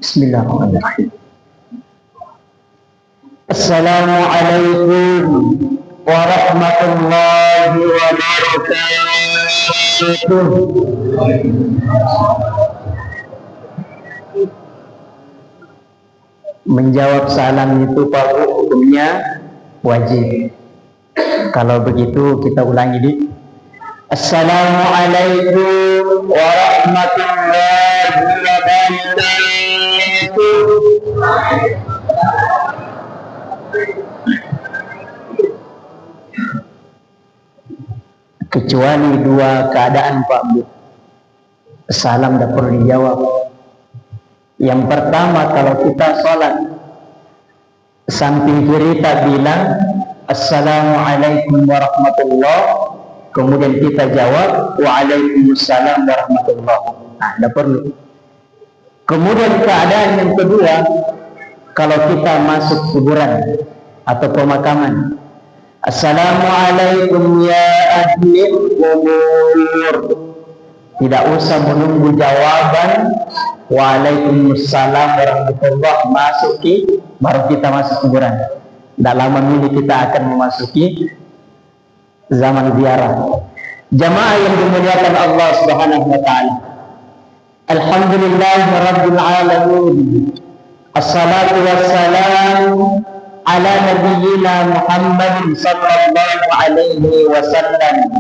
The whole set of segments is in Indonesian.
Bismillahirrahmanirrahim. Assalamualaikum warahmatullahi wabarakatuh. Menjawab salam itu Pak Bu, hukumnya wajib. Kalau begitu kita ulangi di Assalamualaikum warahmatullahi wabarakatuh. Kecuali dua keadaan Pak Bu, salam tidak perlu dijawab. Yang pertama, kalau kita sholat samping kiri kita bilang Assalamualaikum warahmatullahi, kemudian kita jawab Waalaikumsalam warahmatullahi. Nah, tidak perlu. Kemudian keadaan yang kedua, kalau kita masuk kuburan atau pemakaman, Assalamualaikum ya ahli kubur, tidak usah menunggu jawaban Waalaikumsalam warahmatullahi, masuki baru kita masuk kuburan. Tidak lama ini kita akan memasuki zaman ziarah. Jamaah yang dimuliakan Allah Subhanahu wa taala. Alhamdulillahirabbil alamin. Assalatu wassalamu ala nabiyyina Muhammad sallallahu alaihi wasallam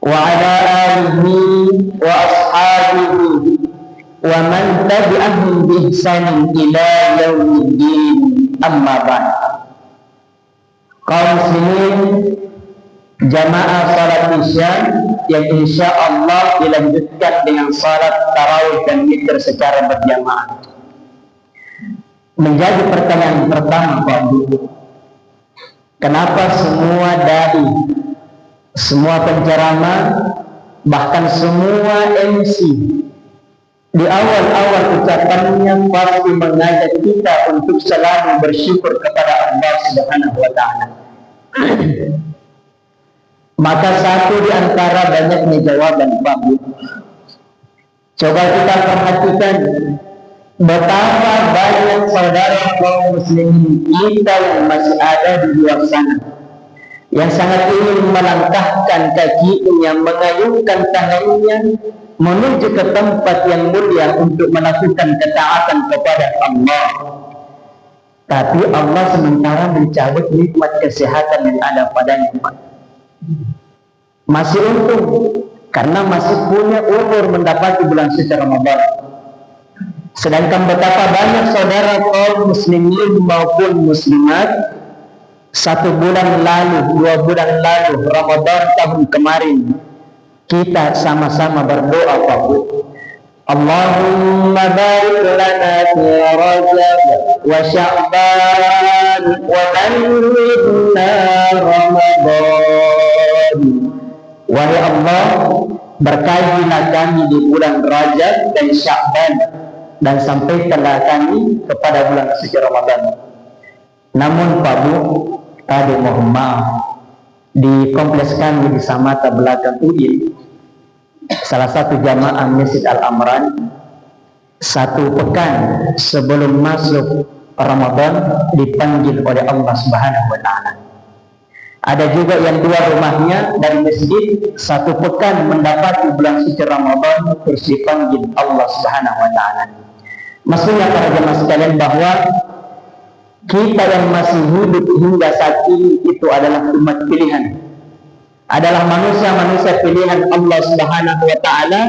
wa ala alihi wa ashabihi wa man tabi'ahum bi ihsan ila yaumiddin. Amma ba'd. Kaum muslimin, jamaah salat Isya yang insya Allah dilanjutkan dengan salat tarawih dan zikir secara berjamaah. Menjadi pertanyaan pertama Pak Bu, kenapa semua dai, semua penceramah, bahkan semua MC di awal-awal ucapannya pasti mengajak kita untuk selalu bersyukur kepada Allah Subhanahu wa taala? Maka satu di antara banyaknya jawaban Pak Bu, coba kita perhatikan betapa banyak saudara kaum muslimin kita yang masih ada di luar sana, yang sangat ingin melangkahkan kakinya, mengayunkan tangannya menuju ke tempat yang mulia untuk melakukan ketaatan kepada Allah. Tapi Allah sementara mencabut nikmat kesehatan yang ada padanya. Masih untung karena masih punya umur mendapati bulan suci Ramadan. Sedangkan betapa banyak saudara kaum muslimin maupun muslimat 1 bulan lalu, 2 bulan lalu, Ramadan tahun kemarin, kita sama-sama berdoa Pak Bu, Allahumma barik lana fi Rajab wa Sya'ban wa ballghna Ramadan. Wahai Allah, berkahilah kami di bulan Rajab dan Sya'ban, dan sampaikanlah kami kepada bulan suci Ramadan. Namun Pak Bu, tadi mohon maaf, di kompleks kami di Samata belakang UIN, salah satu jamaah Masjid Al-Amran, 1 pekan sebelum masuk Ramadan dipanggil oleh Allah Subhanahu wa taala. Ada juga yang 2 rumahnya dari masjid 1 pekan mendapati bulan suci Ramadan terus dipanggil Allah Subhanahu wa taala. Maksudnya para jemaah sekalian bahwa kita yang masih hidup hingga saat ini itu adalah umat pilihan, adalah manusia-manusia pilihan Allah Subhanahu wa taala,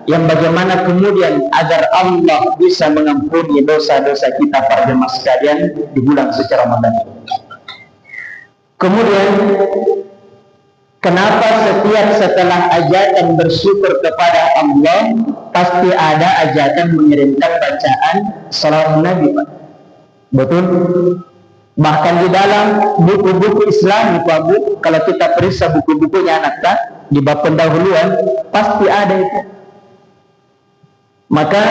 yang bagaimana kemudian agar Allah bisa mengampuni dosa-dosa kita para jemaah sekalian di bulan suci Ramadan. Kemudian kenapa setiap setelah ajakan bersyukur kepada Allah pasti ada ajakan mengirimkan bacaan salawat Nabi Pak? Betul? Bahkan di dalam buku-buku Islam Pak Bu, kalau kita periksa buku-bukunya anak tak di bab pendahuluan pasti ada itu. Maka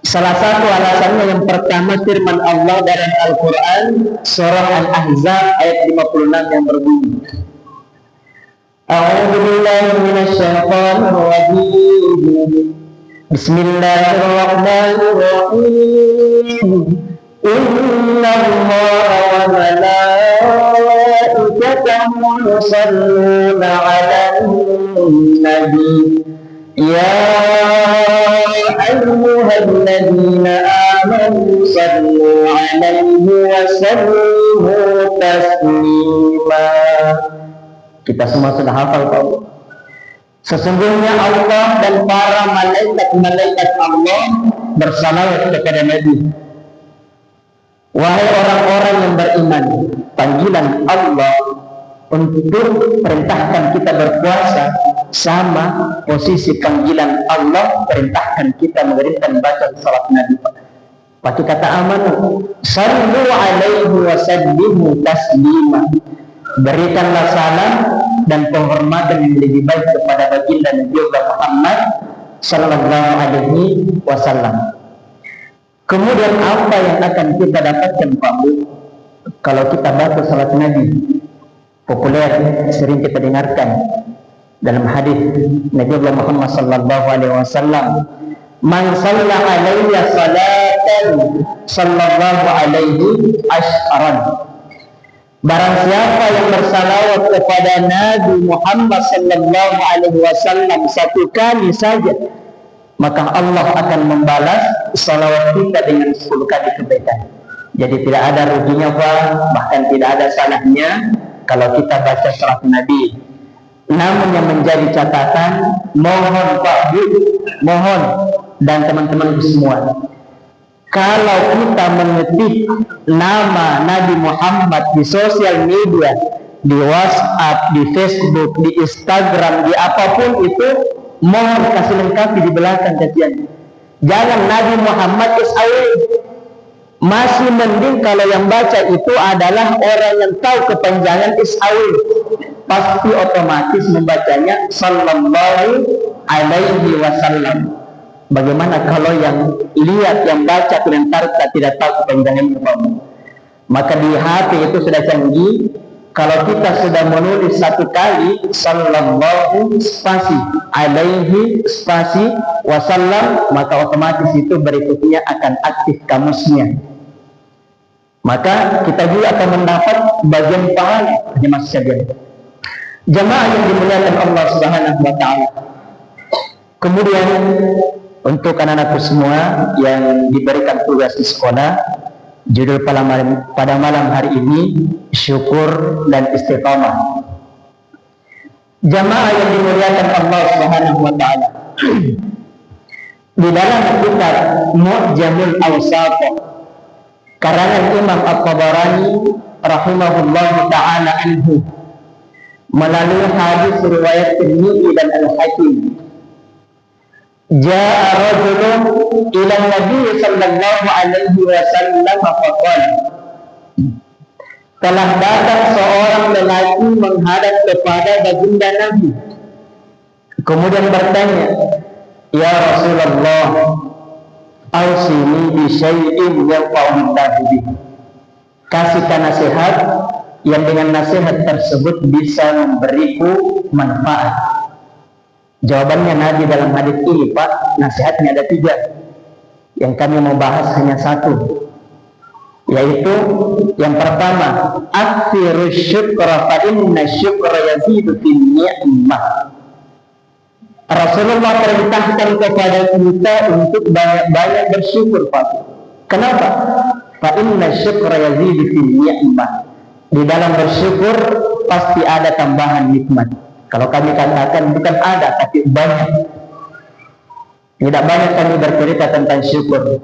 salah satu alasannya yang pertama firman Allah dalam Al-Quran surah Al-Ahzab ayat 56 yang berbunyi, A'udzu billahi minasyaitonir rajim. Bismillahirrahmanirrahim. Inna Allaha wa malaikatahu yusalluna 'alan nabi. Ya ayyuhalladzina amanu sallu 'alaihi wa sallimu taslima. Kita semua sudah hafal Pak. Sesungguhnya Allah dan para malaikat-malaikat Allah bersalawat kepada Nabi. Wahai orang-orang yang beriman, panggilan Allah untuk perintahkan kita berpuasa sama posisi panggilan Allah perintahkan kita mengirimkan baca salat Nabi. Pakai kata amanu, sallu alaihi wa sallimu taslima. Berikanlah salam dan penghormatan yang lebih baik kepada baginda Nabi Muhammad sallallahu alaihi wasallam. Kemudian apa yang akan kita dapatkan Pak Bu kalau kita baca salat Nabi? Populer, sering kita dengarkan dalam hadis Nabi Muhammad sallallahu alaihi wasallam, man shalla alayya salatan sallallahu alaihi ashran. Barang siapa yang bersalawat kepada Nabi Muhammad sallallahu alaihi wasallam satu kali saja, maka Allah akan membalas salawat kita dengan 10 kali kebaikan. Jadi tidak ada ruginya Pak, bahkan tidak ada salahnya kalau kita baca salat Nabi. Namun yang menjadi catatan, mohon Pak Bu, mohon dan teman-teman semua, kalau kita mengetik nama Nabi Muhammad di sosial media, di WhatsApp, di Facebook, di Instagram, di apapun itu, mohon kasih lengkapi di belakang kajian. Jangan Nabi Muhammad SAW. Masih mending kalau yang baca itu adalah orang yang tahu kepanjangan SAW. Pasti otomatis membacanya sallallahu alaihi wasallam. Bagaimana kalau yang lihat, yang baca ternyata tidak tahu kepanjangan itu? Maka di HP itu sudah canggih. Kalau kita sudah menulis satu kali sallallahu spasi alaihi spasi wasallam, maka otomatis itu berikutnya akan aktif kamusnya. Maka kita juga akan mendapat bagian pahala. Jemaah sekalian, jemaah yang dimuliakan Allah Subhanahu wa taala. Kemudian untuk anak-anakku semua yang diberikan tugas di sekolah, judul pada malam hari ini syukur dan istiqamah. Jamaah yang dimuliakan Allah Subhanahu wa taala. Di dalam kitab Mu'jamul Awsat karangan Imam At-Tabarani rahimahullahu taala anhu melalui hadis riwayat Tirmidzi dan Al-Hakim, Ja'a rajulun ila Nabi sallallahu alaihi wasallam faqala, telah datang seorang lelaki menghadap kepada baginda Nabi, kemudian bertanya, ya Rasulullah, ausini bi syai'in yanfa'ullahu bihi. Kasihkan nasihat yang dengan nasihat tersebut bisa memberiku manfaat. Jawabannya Nabi dalam hadis ini, Pak, nasihatnya ada 3. Yang kami mau bahas hanya 1, yaitu yang pertama, aktsirus syukra fa inna syukra yazidu fil ni'mah. Rasulullah perintahkan kepada kita untuk banyak-banyak bersyukur, Pak. Kenapa? Fa inna syukra yazidu fil ni'mah. Di dalam bersyukur pasti ada tambahan nikmat. Kalau kami katakan bukan ada, tapi banyak. Tidak banyak kami bercerita tentang syukur,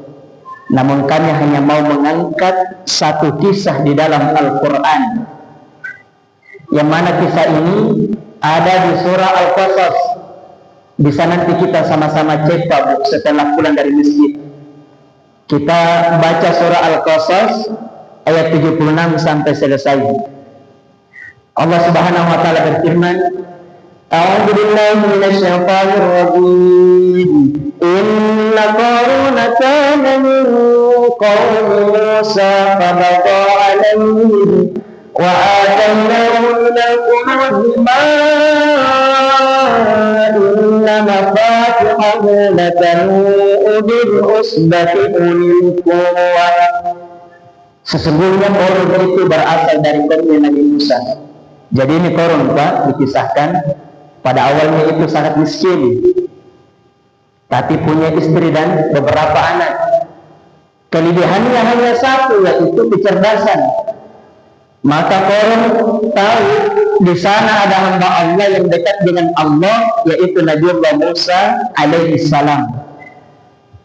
namun kami hanya mau mengangkat satu kisah di dalam Al-Quran, yang mana kisah ini ada di surah Al-Qasas. Bisa nanti kita sama-sama cek Pak setelah pulang dari masjid. Kita baca surah Al-Qasas ayat 76 sampai selesai. Allah Subhanahu wa taala berfirman, A'udzu billahi minasyaitonir rajim. Inna qaruna kana min qaumi Musa fabagha 'alaihim wa ataynahu lakum ma inna mafatihahu hamulatan ulil usbati ulil quwwah. Sesungguhnya korun itu berasal dari kaumnya Nabi Musa. Jadi ini korun Pak, dikisahkan pada awalnya itu sangat miskin, tapi punya istri dan beberapa anak. Kelebihannya hanya satu, yaitu kecerdasan. Maka korun tahu di sana ada hamba Allah yang dekat dengan Allah, yaitu Nabiullah Musa alaihi salam.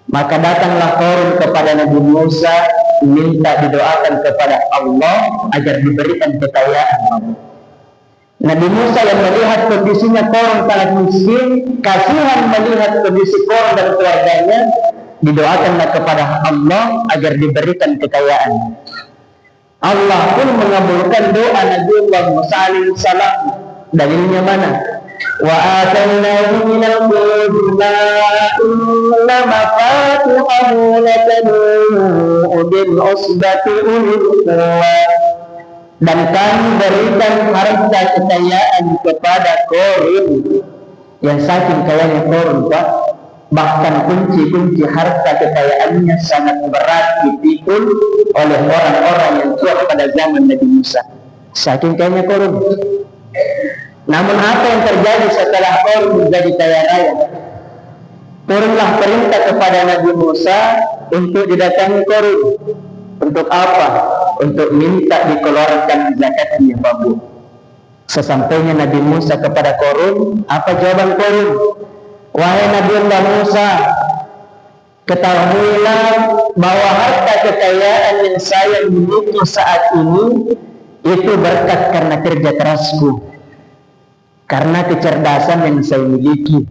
Maka datanglah korun kepada Nabi Musa, minta didoakan kepada Allah agar diberikan kekayaan. Nabi Musa yang melihat kondisinya korun sangat miskin, kasihan melihat kondisi korun dan keluarganya, didoakanlah kepada Allah agar diberikan kekayaan. Allah pun mengabulkan doa Nabiullah Musa alaihi salam. Dalilnya mana? Wa atainahu minal mulki ma inna mafatihahu latanu bil usbati ulil quwwah. Dan kami berikan harta kekayaan kepada korun, yang saking kayanya korun Pak, bahkan kunci-kunci harta kekayaannya sangat berat dipikul oleh orang-orang yang kuat pada zaman Nabi Musa. Saking kayanya korun. Namun apa yang terjadi setelah korun menjadi kaya raya? Turunlah perintah kepada Nabi Musa untuk didatangi korun. Untuk apa? Untuk minta dikeluarkan zakatnya Babu. Sesampainya Nabi Musa kepada korun, apa jawaban korun? Wahai Nabiullah Musa, ketahuilah bahwa harta kekayaan yang saya miliki saat ini itu berkat karena kerja kerasku, karena kecerdasan yang saya miliki,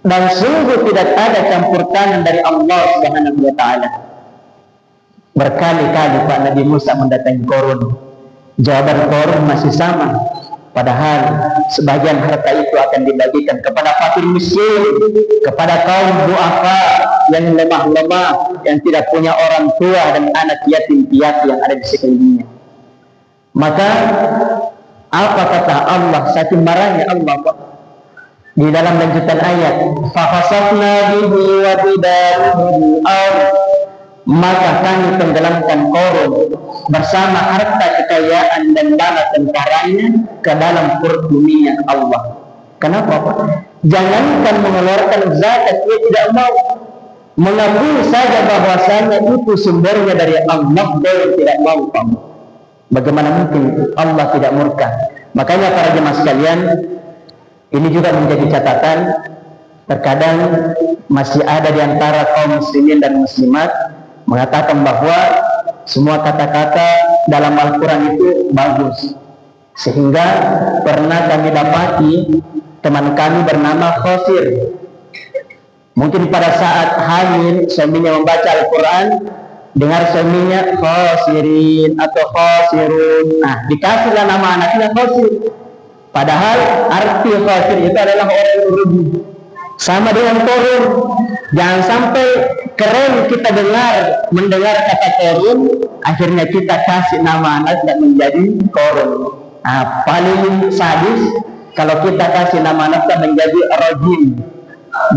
dan sungguh tidak ada campur tangan dari Allah Subhanahu wa Ta'ala. Berkali-kali Pak Nabi Musa mendatangi korun, jawaban korun masih sama. Padahal sebagian harta itu akan dibagikan kepada fakir miskin, kepada kaum duafa yang lemah-lemah, yang tidak punya orang tua dan anak yatim piatu yang ada di sekelilingnya. Maka apa kata Allah? Saking marahnya Allah Pak, di dalam lanjutan ayat, "Fahasafna bihi wa bidarihi al-ard." Maka kami tenggelamkan korun bersama harta kekayaan dan bala tentaranya ke dalam perut bumi Allah. Kenapa Pak? Jangankan mengeluarkan zakat, dia tidak mau. Mengakui saja bahwasanya itu sumbernya dari Allah, dia tidak mau Pak. Bagaimana mungkin Allah tidak murka? Makanya para jemaah sekalian, ini juga menjadi catatan. Terkadang masih ada di antara kaum muslimin dan muslimat mengatakan bahwa semua kata-kata dalam Al-Quran itu bagus, sehingga pernah kami dapati teman kami bernama Khosir. Mungkin pada saat hamil suaminya membaca Al-Quran, dengar suaminya Khosirin atau Khosirun, nah dikasihlah nama anaknya Khosir. Padahal arti Khosir itu adalah orang yang rugi. Sama dengan korun. Jangan sampai keren kita mendengar kata korun, akhirnya kita kasih nama anak dan menjadi korun. Nah, paling sadis kalau kita kasih nama anak dan menjadi rajim.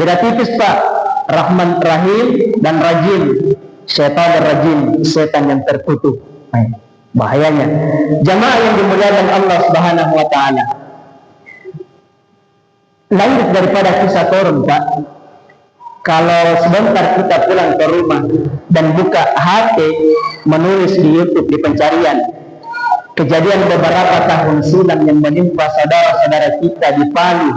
Beda tipis Pak, Rahman Rahim dan rajim. Setan rajim, setan yang tertutup. Bahayanya. Jamaah yang dimuliakan Allah Subhanahu wa Ta'ala. Lanjut daripada kisah korun Pak, kalau sebentar kita pulang ke rumah dan buka HP, menulis di YouTube di pencarian kejadian beberapa tahun silam yang menimpa saudara-saudara kita di Palu,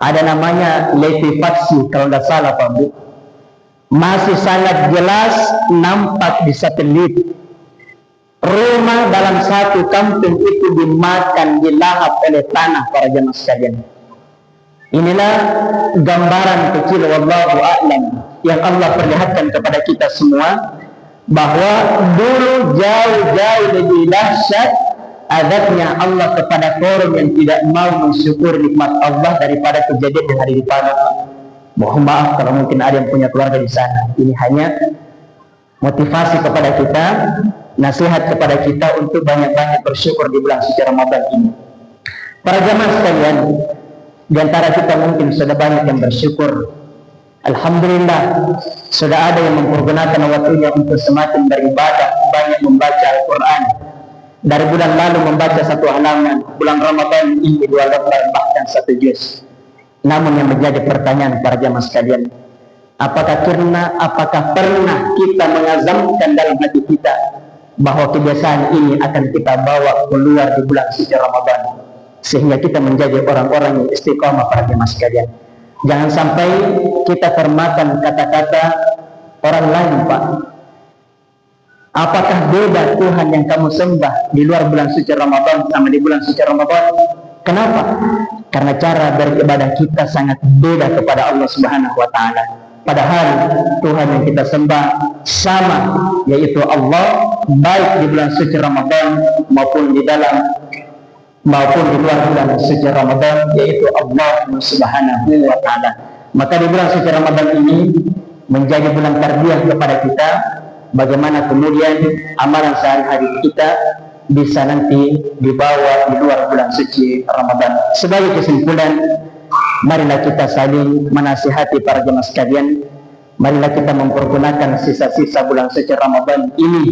ada namanya Leti Fatsi kalau tidak salah Pak Bu, masih sangat jelas nampak di satelit. Rumah dalam satu kampung itu dimakan, dilahap oleh tanah para jemaah sekalian. Inilah gambaran kecil wallahu a'lam yang Allah perlihatkan kepada kita semua, bahwa dulu jauh-jauh lebih dahsyat adabnya Allah kepada korun yang tidak mau mensyukur nikmat Allah daripada kejadian yang hari di Palu. Mohon maaf kalau mungkin ada yang punya keluarga di sana. Ini hanya motivasi kepada kita, nasihat kepada kita untuk banyak-banyak bersyukur di bulan suci Ramadan ini. Para jamaah sekalian, Di antara kita mungkin sudah banyak yang bersyukur. Alhamdulillah, sudah ada yang mempergunakan waktunya untuk semakin beribadah, banyak membaca Al-Quran. Dari bulan lalu membaca 1 halaman, bulan Ramadan ini 2 lembar, bahkan 1 juz. Namun yang menjadi pertanyaan para jamaah sekalian, apakah pernah kita mengazamkan dalam hati kita bahwa kebiasaan ini akan kita bawa keluar di bulan suci Ramadan, sehingga kita menjadi orang-orang yang istiqamah para jamaah sekalian. Jangan sampai kita termakan kata-kata orang lain, Pak. Apakah beda Tuhan yang kamu sembah di luar bulan suci Ramadan sama di bulan suci Ramadan? Kenapa? Karena cara beribadah kita sangat beda kepada Allah Subhanahu wa Ta'ala. Padahal Tuhan yang kita sembah sama, yaitu Allah, baik di bulan suci Ramadan maupun di luar bulan suci Ramadan, yaitu Allah Subhanahu wa Ta'ala. Maka di bulan suci Ramadan ini menjadi bulan tarbiyah kepada kita, bagaimana kemudian amalan sehari-hari kita bisa nanti dibawa di luar bulan suci Ramadan. Sebagai kesimpulan, marilah kita saling menasihati para jemaah sekalian. Marilah kita mempergunakan sisa-sisa bulan suci Ramadan ini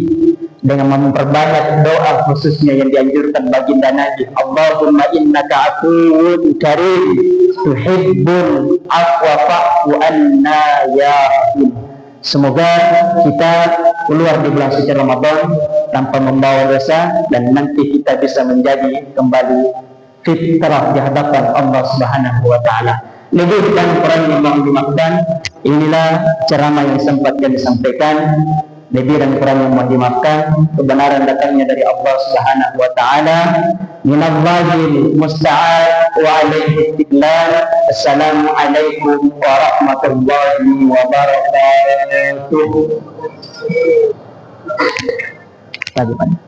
dengan memperbanyak doa, khususnya yang dianjurkan baginda Nabi, Allahumma innaka afuwun karim tuhibbul afwa fa'fu anna ya rahim. Semoga kita keluar di bulan suci Ramadan tanpa membawa dosa, dan nanti kita bisa menjadi kembali fitrah di hadapan Allah Subhanahu wa Ta'ala. Lebih dan kurang yang mohon dimaafkan. Inilah ceramah yang sempat kami sampaikan. Lebih dan kurang yang mohon dimaafkan. Kebenaran datangnya dari Allah Subhanahu wa Ta'ala. Minallahil musta'an wa alaihi istiqlal. Assalamualaikum warahmatullahi wabarakatuh. Tadi, Pak.